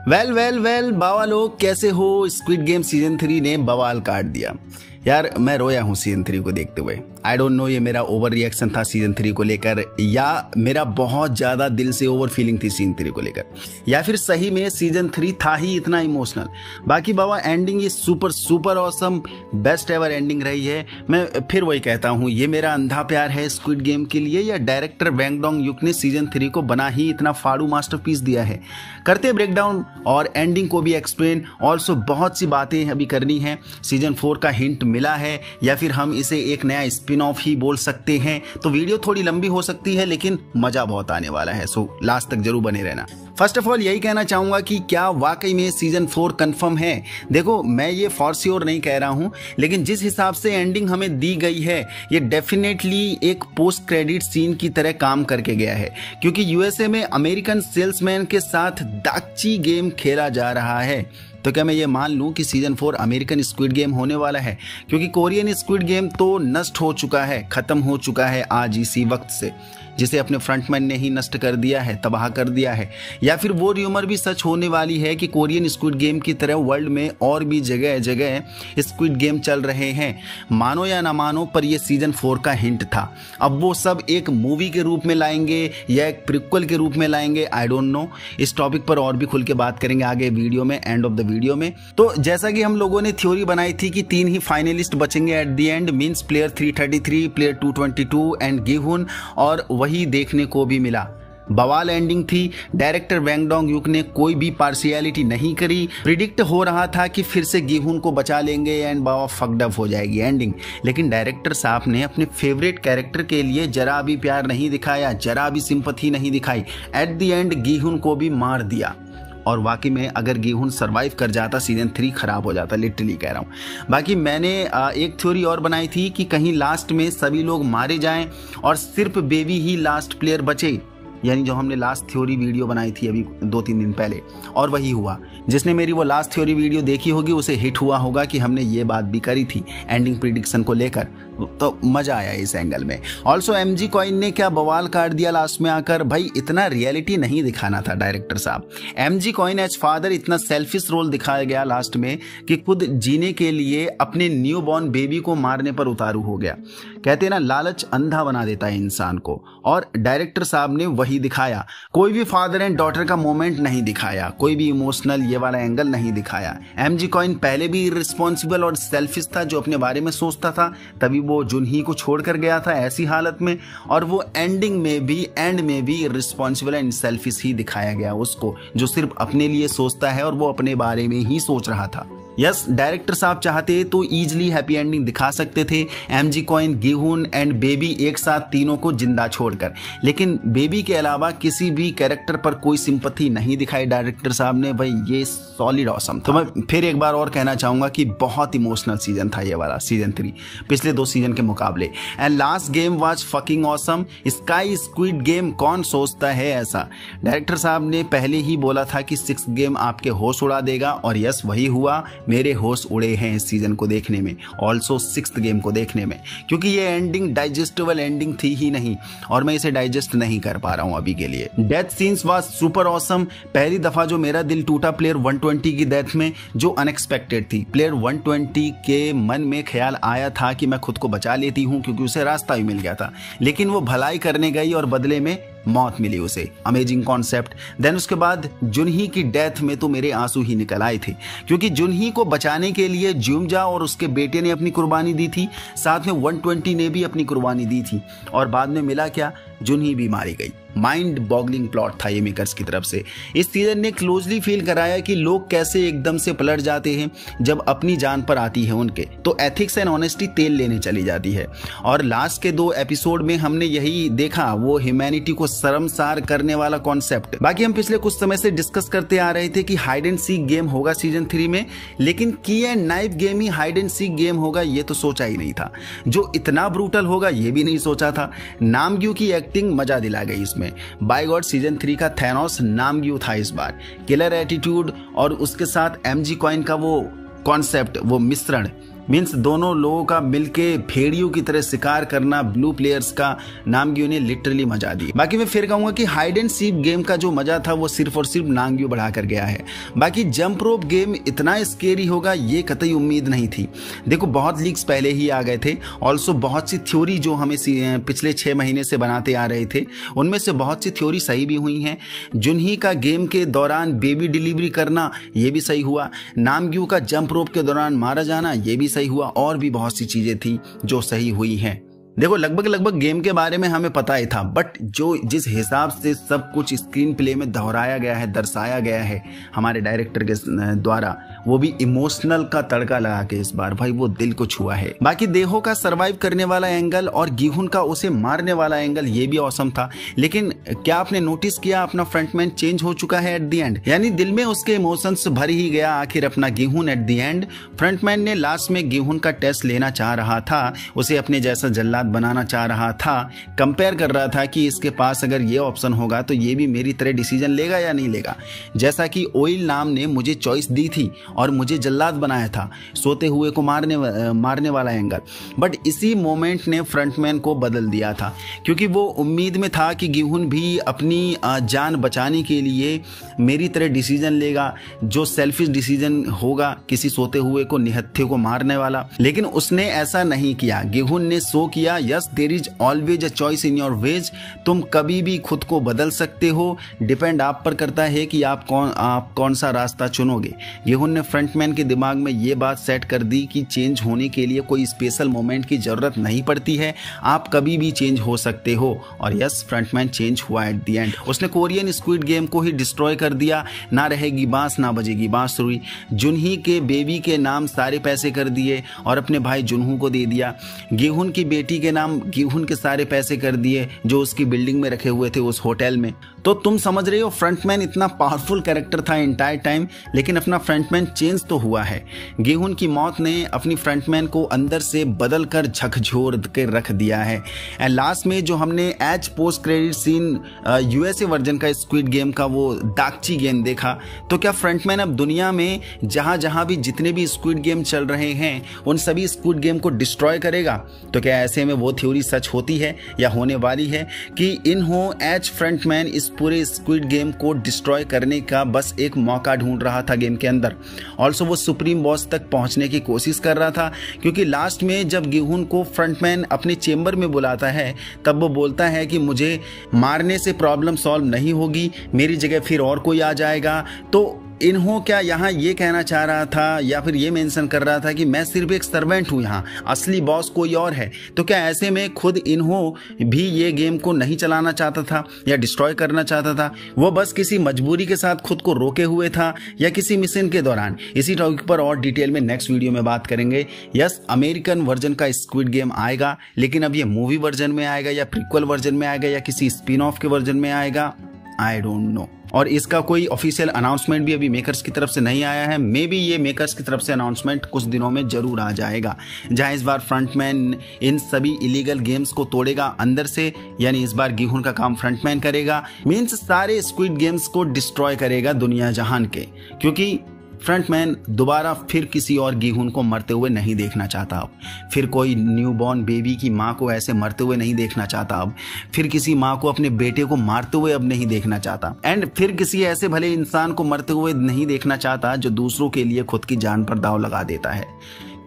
Well well well बाबा लोग कैसे हो। स्क्विड गेम सीजन 3 ने बवाल काट दिया यार। मैं रोया हूँ सीजन 3 को देखते हुए। आई डोंट नो ये मेरा ओवर रिएक्शन था सीजन 3 को लेकर, या मेरा बहुत ज़्यादा दिल से ओवर फीलिंग थी सीजन 3 को लेकर, या फिर सही में सीजन 3 था ही इतना इमोशनल। बाकी बाबा एंडिंग ये super super awesome best ever ending रही है। मैं फिर वही कहता हूँ, ये मेरा अंधा प्यार है स्क्विड गेम के लिए, या डायरेक्टर वेंग डोंग युक ने सीजन 3 को बना ही इतना फाड़ू मास्टरपीस दिया है। करते ब्रेकडाउन और एंडिंग को भी एक्सप्लेन। ऑल्सो बहुत सी बातें अभी करनी है। सीजन 4 का हिंट मिला है, या फिर हम इसे एक नया स्पिन ऑफ ही बोल सकते हैं। तो वीडियो थोड़ी लंबी हो सकती है, लेकिन मजा बहुत आने वाला है, सो लास्ट तक जरूर बने रहना। फर्स्ट ऑफ ऑल यही कहना चाहूंगा कि क्या वाकई में सीजन 4 कंफर्म है। देखो मैं ये फॉर श्योर नहीं कह रहा हूं, लेकिन जिस हिसाब से एंडिंग हमें दी गई है ये डेफिनेटली एक पोस्ट क्रेडिट सीन की तरह काम करके गया है, क्योंकि यूएसए में अमेरिकन सेल्समैन के साथ दाकची गेम खेला जा रहा है। तो क्या मैं ये मान लूं कि सीजन 4 अमेरिकन स्क्विड गेम होने वाला है, क्योंकि कोरियन स्क्विड गेम तो नष्ट हो चुका है, खत्म हो चुका है आज इसी वक्त से, जिसे अपने फ्रंटमैन ने ही नष्ट कर दिया है, तबाह कर दिया है। या फिर वो र्यूमर भी सच होने वाली है कि कोरियन स्क्विड गेम की तरह वर्ल्ड में और भी जगह जगह स्क्विड गेम चल रहे हैं। मानो या ना मानो, पर ये सीजन 4 का हिंट था। अब वो सब एक मूवी के रूप में लाएंगे या एक प्रीक्वल के रूप में लाएंगे, आई डोंट नो। इस टॉपिक पर और भी खुल के बात करेंगे आगे वीडियो में, एंड ऑफ द वीडियो में। तो जैसा कि हम लोगों ने थ्योरी बनाई थी कि 3 ही फाइनलिस्ट बचेंगे at the end, means player 333, player 222 and Gihun, और वही देखने को भी मिला। बवाल एंडिंग थी। डायरेक्टर वेंग डोंग युक ने कोई भी पार्शियलिटी नहीं करी। प्रिडिक्ट हो रहा था कि फिर से गिहुन को बचा लेंगे एंड बाबा फक्ड अप हो जाएगी एंडिंग, लेकिन डायरेक्टर साहब ने अपने फेवरेट कैरेक्टर के लिए जरा भी प्यार नहीं दिखाया, जरा भी सिंपैथी नहीं दिखाई। एट द एंड गिहुन को भी मार दिया। और वाकई में अगर गिहुन सरवाइव कर जाता सीजन 3 खराब हो जाता, लिटरली कह रहा हूँ। बाकी मैंने एक थ्योरी और बनाई थी कि कहीं लास्ट में सभी लोग मारे जाएं और सिर्फ बेबी ही लास्ट प्लेयर बचे, यानी जो हमने लास्ट थ्योरी वीडियो बनाई थी अभी 2-3 दिन पहले, और वही हुआ। जिसने मेरी वो लास्ट थ्योरी वीडियो देखी होगी उसे हिट हुआ होगा कि हमने ये बात भी करी थी एंडिंग प्रिडिक्शन को लेकर, तो मजा आया इस एंगल में। ऑल्सो एमजी कॉइन ने क्या बवाल काट दिया लास्ट में आकर। भाई इतना रियलिटी नहीं दिखाना था डायरेक्टर साहब। एमजी कॉइन एज फादर इतना सेल्फिश रोल दिखाया गया लास्ट में कि खुद जीने के लिए अपने न्यू बॉर्न बेबी को मारने पर उतारू हो गया। कहते हैं ना, लालच अंधा बना देता है इंसान को, और डायरेक्टर साहब ने वही दिखाया। कोई भी फादर एंड डॉटर का मोमेंट नहीं दिखाया, कोई भी इमोशनल ये वाला एंगल नहीं दिखाया। एमजी कॉइन पहले भी इररिस्पॉन्सिबल और सेल्फिश था, जो अपने बारे में सोचता था, तभी वो जुनही को छोड़कर गया था ऐसी हालत में, और वो एंडिंग में भी एंड में भी इररिस्पॉन्सिबल एंड सेल्फिश ही दिखाया गया उसको, जो सिर्फ अपने लिए सोचता है और वो अपने बारे में ही सोच रहा था। यस, डायरेक्टर साहब चाहते तो इजीली हैप्पी एंडिंग दिखा सकते थे, एमजी कॉइन, गिहुन एंड बेबी एक साथ तीनों को जिंदा छोड़कर, लेकिन बेबी के अलावा किसी भी कैरेक्टर पर कोई सिंपैथी नहीं दिखाई डायरेक्टर साहब ने। भाई ये सॉलिड ऑसम था। तो मैं फिर एक बार और कहना चाहूंगा कि बहुत इमोशनल सीजन था ये वाला सीजन 3 पिछले 2 सीजन के मुकाबले। And last game was fucking awesome. Sky squid game कौन सोचता है ऐसा। डायरेक्टर साहब ने पहले ही बोला था कि 6th गेम आपके होश उड़ा देगा, और यस वही हुआ। मेरे होश उड़े हैं इस सीजन को देखने में, ऑल्सो 6th गेम को देखने में, क्योंकि ये एंडिंग डाइजेस्टेबल एंडिंग थी ही नहीं, और मैं इसे डाइजेस्ट नहीं कर पा रहा हूं अभी के लिए। Death scenes was super awesome. पहली दफा जो मेरा दिल टूटा प्लेयर 120 की डेथ में, जो अनएक्सपेक्टेड थी। प्लेयर 120 के मन में ख्याल आया था कि मैं खुद को बचा लेती हूं, क्योंकि उसे रास्ता भी मिल गया था, लेकिन वो भलाई करने गई और बदले में मौत मिली उसे। Amazing concept. देन उसके बाद जुनही की डेथ में तो मेरे आंसू ही निकल आए थे, क्योंकि जुनही को बचाने के लिए जुमजा और उसके बेटे ने अपनी कुर्बानी दी थी, साथ में 120 ने भी अपनी कुर्बानी दी थी, और बाद में मिला क्या, जुनही भी मारी गई। माइंड बॉगलिंग प्लॉट था ये मेकर्स की तरफ से। इस सीजन ने क्लोजली फील कराया कि लोग कैसे एकदम से पलट जाते हैं जब अपनी जान पर आती है उनके, तो एथिक्स एंड ऑनेस्टी तेल लेने चली जाती है। और लास्ट के 2 एपिसोड में हमने यही देखा, वो ह्यूमैनिटी को शर्मसार करने वाला कॉन्सेप्ट। बाकी हम पिछले कुछ समय से डिस्कस करते आ रहे थे कि हाइड एंड सीक गेम होगा सीजन 3 में, लेकिन की and knife game he hide and seek game होगा ये तो सोचा ही नहीं था। जो इतना ब्रूटल होगा ये भी नहीं सोचा था। नामग्यू की एक्टिंग मजा दिला गई इसमें। बाय गॉड सीजन 3 का थैनोस नामग्यू था इस बार। किलर एटीट्यूड और उसके साथ एमजी कॉइन का वो कॉन्सेप्ट, वो मिश्रण, मीन्स दोनों लोगों का मिलके भेड़ियों की तरह शिकार करना ब्लू प्लेयर्स का नामग्यो ने लिटरली मजा दी। बाकी मैं फिर कहूंगा कि हाइड एंड सीक गेम का जो मजा था वो सिर्फ और सिर्फ नामग्यो बढ़ा कर गया है। बाकी जंप रोप गेम इतना स्केरी होगा ये कतई उम्मीद नहीं थी। देखो बहुत लीक्स पहले ही आ गए थे, ऑल्सो बहुत सी थ्योरी जो हमें पिछले 6 महीने से बनाते आ रहे थे उनमें से बहुत सी थ्योरी सही भी हुई हैं। जुनही का गेम के दौरान बेबी डिलीवरी करना ये भी सही हुआ, नामग्यो का जंप रोप के दौरान मारा जाना ये भी सही हुआ, और भी बहुत सी चीजें थी जो सही हुई हैं। देखो लगभग गेम के बारे में हमें पता ही था, बट जो जिस हिसाब से सब कुछ स्क्रीन प्ले में दोहराया गया है, दर्शाया गया है हमारे डायरेक्टर के द्वारा, वो भी इमोशनल का तड़का लगा के इस बार भाई वो दिल को छुआ है। बाकी देहो का सरवाइव करने वाला एंगल और गिहुन का उसे मारने वाला एंगल ये भी ऑसम था। लेकिन क्या आपने नोटिस किया अपना फ्रंटमैन चेंज हो चुका है एट द एंड, यानी दिल में उसके इमोशंस भर ही गया आखिर अपना गिहुन एट द एंड। फ्रंटमैन ने लास्ट में गिहुन का टेस्ट लेना चाह रहा था, उसे अपने जैसा जल्लाद बनाना चाह रहा था, कंपेयर कर रहा था कि इसके पास अगर ये ऑप्शन होगा तो ये भी मेरी तरह डिसीजन लेगा या नहीं लेगा। जैसा कि ओइल नाम ने मुझे चॉइस दी थी और मुझे जल्लाद बनाया था, सोते हुए को मारने वाला एंगल, बट इसी मोमेंट ने फ्रंटमैन को बदल दिया था, क्योंकि वो उम्मीद में था कि गिहुन भी अपनी जान बचाने के लिए मेरी तरह डिसीजन लेगा, जो सेल्फिश डिसीजन होगा, किसी सोते हुए को निहत्थे को मारने वाला। लेकिन उसने ऐसा नहीं किया। गिहुन ने शो किया yes there is always a choice in your ways, तुम कभी भी खुद को बदल सकते हो, डिपेंड आप पर करता है कि आप कौन सा रास्ता चुनोगे। गिहुन ने फ्रंटमैन के दिमाग में ये बात सेट कर दी कि चेंज होने के लिए कोई स्पेशल मोमेंट की जरूरत नहीं पड़ती है, आप कभी भी चेंज हो सकते हो। और यस फ्रंटमैन चेंज हुआ एट द एंड। उसने कोरियन स्क्विड गेम को ही डिस्ट्रॉय कर दिया, ना रहेगी बांस ना बजेगी बांसुरी। जुनही के बेबी के नाम सारे पैसे कर दिए और अपने भाई जुनहू को दे दिया। गिहुन की बेटी के नाम गिहुन के सारे पैसे कर दिए जो उसकी बिल्डिंग में रखे हुए थे उस होटल में। तो तुम समझ रहे हो फ्रंटमैन इतना पावरफुल कैरेक्टर था एंटायर टाइम, लेकिन अपना फ्रंटमैन चेंज तो हुआ है। गिहुन की मौत ने अपनी फ्रंटमैन को अंदर से बदल कर झकझोर के रख दिया है। एंड लास्ट में जो हमने as post credit scene USA version का स्क्विड गेम का वो दागची गेम देखा, तो क्या फ्रंटमैन अब दुनिया में जहां भी जितने भी स्क्विड गेम चल रहे हैं उन सभी स्क्विड गेम को डिस्ट्रॉय करेगा? तो क्या ऐसे में वो थ्योरी सच होती है या होने वाली है कि इन्हों एज फ्रंटमैन इस पूरे स्क्विड गेम को डिस्ट्रॉय करने का बस एक मौका ढूंढ रहा था गेम के अंदर। ऑल्सो वो सुप्रीम बॉस तक पहुंचने की कोशिश कर रहा था, क्योंकि लास्ट में जब गिहुन को फ्रंटमैन अपने चेंबर में बुलाता है तब वो बोलता है कि मुझे मारने से प्रॉब्लम सॉल्व नहीं होगी, मेरी जगह फिर और कोई आ जाएगा। तो इन्हों क्या यहाँ ये कहना चाह रहा था या फिर ये मेंशन कर रहा था कि मैं सिर्फ एक सर्वेंट हूँ, यहाँ असली बॉस कोई और है? तो क्या ऐसे में खुद इन्हों भी ये गेम को नहीं चलाना चाहता था या डिस्ट्रॉय करना चाहता था? वो बस किसी मजबूरी के साथ खुद को रोके हुए था या किसी मिशन के दौरान? इसी टॉपिक पर और डिटेल में नेक्स्ट वीडियो में बात करेंगे। यस अमेरिकन वर्जन का स्क्विड गेम आएगा, लेकिन अब ये मूवी वर्जन में आएगा या प्रीक्वल वर्जन में आएगा या किसी स्पिन ऑफ के वर्जन में आएगा, आई डोंट नो। और इसका कोई ऑफिशियल अनाउंसमेंट भी अभी मेकर्स की तरफ से नहीं आया है। मे बी ये मेकर्स की तरफ से अनाउंसमेंट कुछ दिनों में जरूर आ जाएगा, जहां इस बार फ्रंटमैन इन सभी इलीगल गेम्स को तोड़ेगा अंदर से, यानी इस बार गिहुन का काम फ्रंटमैन करेगा, मीन्स सारे स्क्विड गेम्स को डिस्ट्रॉय करेगा दुनिया जहान के, क्योंकि फ्रंटमैन दोबारा फिर किसी और गिहुन को मरते हुए नहीं देखना चाहता। अब फिर कोई न्यूबॉर्न बेबी की माँ को ऐसे मरते हुए नहीं देखना चाहता। अब फिर किसी माँ को अपने बेटे को मारते हुए अब नहीं देखना चाहता। एंड फिर किसी ऐसे भले इंसान को मरते हुए नहीं देखना चाहता जो दूसरों के लिए खुद की जान पर दांव लगा देता है।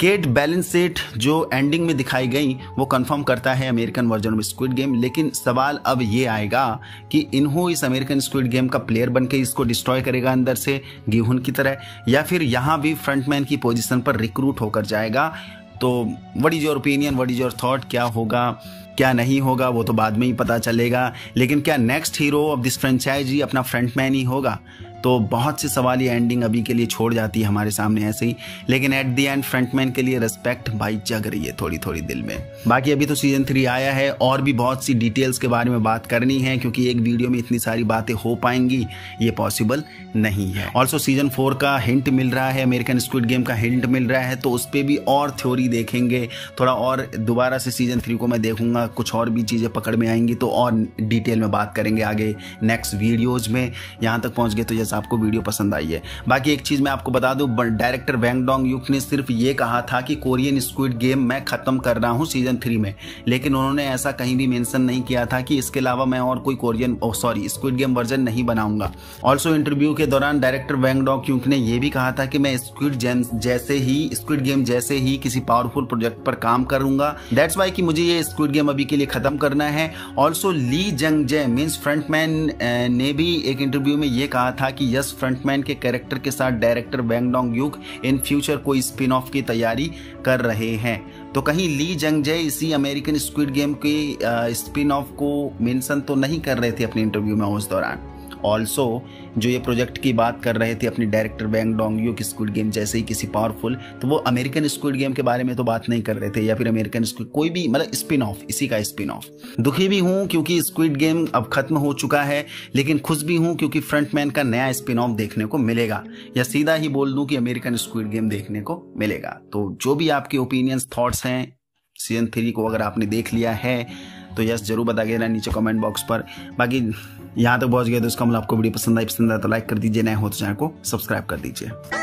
केट बैलेंसेट जो एंडिंग में दिखाई गई वो कंफर्म करता है American version of squid game, लेकिन सवाल अब ये आएगा कि इन्हों इस अमेरिकन स्क्विड गेम का प्लेयर बनके इसको डिस्ट्रॉय करेगा अंदर से गिहुन की तरह, या फिर यहाँ भी फ्रंटमैन की पोजीशन पर रिक्रूट होकर जाएगा। तो what is your opinion, what is your thought, क्या होगा क्या नहीं होगा वो तो बाद में ही पता चलेगा। लेकिन क्या next hero of this franchise अपना फ्रंटमैन ही होगा? तो बहुत से सवाल ये एंडिंग अभी के लिए छोड़ जाती है हमारे सामने ऐसे ही, लेकिन एट द एंड फ्रंटमैन के लिए रिस्पेक्ट भाई जग रही है थोड़ी थोड़ी दिल में। बाकी अभी तो सीजन 3 आया है और भी बहुत सी डिटेल्स के बारे में बात करनी है, क्योंकि एक वीडियो में इतनी सारी बातें हो पाएंगी ये पॉसिबल नहीं है। ऑल्सो सीजन 4 का हिंट मिल रहा है, अमेरिकन स्क्विड गेम का हिंट मिल रहा है, तो उस पर भी और थ्योरी देखेंगे थोड़ा, और दोबारा से सीजन 3 को मैं देखूंगा, कुछ और भी चीज़ें पकड़ में आएंगी तो और डिटेल में बात करेंगे आगे नेक्स्ट वीडियोज में। यहाँ तक पहुँच गए तो यस आपको वीडियो पसंद आई है। बाकी एक चीज़ मैं आपको बता दूं, डायरेक्टर बैंग डोंग यूक ने सिर्फ ये कहा था कि कोरियन स्क्विड गेम मैं ख़त्म कर रहा हूँ सीजन 3 में, लेकिन उन्होंने ऐसा कहीं भी मेंशन नहीं किया था कि इसके अलावा मैं और कोई स्क्विड गेम वर्जन नहीं बनाऊंगा। ऑल्सो इंटरव्यू के दौरान डायरेक्टर बैंग डोंग यूक ने यह भी कहा था कि मैं स्क्विड गेम जैसे ही किसी पावरफुल प्रोजेक्ट पर काम करूंगा। दैट्स वाई कि मुझे ये स्क्विड गेम अभी के लिए खत्म करना है। ऑल्सो ली जंग जे मीन्स फ्रंटमैन ने भी एक इंटरव्यू में ये कहा था कि यस फ्रंटमैन के कैरेक्टर के साथ director Hwang Dong Hyuk in future कोई स्पिन ऑफ की तैयारी कर रहे हैं। तो कहीं ली जंग जे इसी अमेरिकन स्क्विड गेम के स्पिन ऑफ को मेंशन तो नहीं कर रहे थे अपने इंटरव्यू में उस दौरान। ऑल्सो जो ये प्रोजेक्ट की बात कर रहे थे अपने director Hwang Dong Hyuk Squid Game जैसे ही किसी पावरफुल, तो वो अमेरिकन स्क्विड गेम के बारे में तो बात नहीं कर रहे थे, या फिर अमेरिकन स्क्विड कोई भी मतलब स्पिन ऑफ, इसी का स्पिन ऑफ। दुखी भी हूँ क्योंकि स्क्विड गेम अब खत्म हो चुका है, लेकिन खुश भी हूँ क्योंकि फ्रंटमैन का नया स्पिन ऑफ देखने को मिलेगा, या सीधा ही बोल दूं कि अमेरिकन स्क्विड गेम देखने को मिलेगा। तो जो भी आपके ओपिनियंस थॉट्स हैं सीजन 3 को अगर आपने देख लिया है तो यस जरूर बताइएगा नीचे कमेंट बॉक्स पर। बाकी यहाँ तक पहुँच गए तो इसका मतलब आपको वीडियो पसंद आया तो लाइक कर दीजिए, नए हो तो चैनल को सब्सक्राइब कर दीजिए।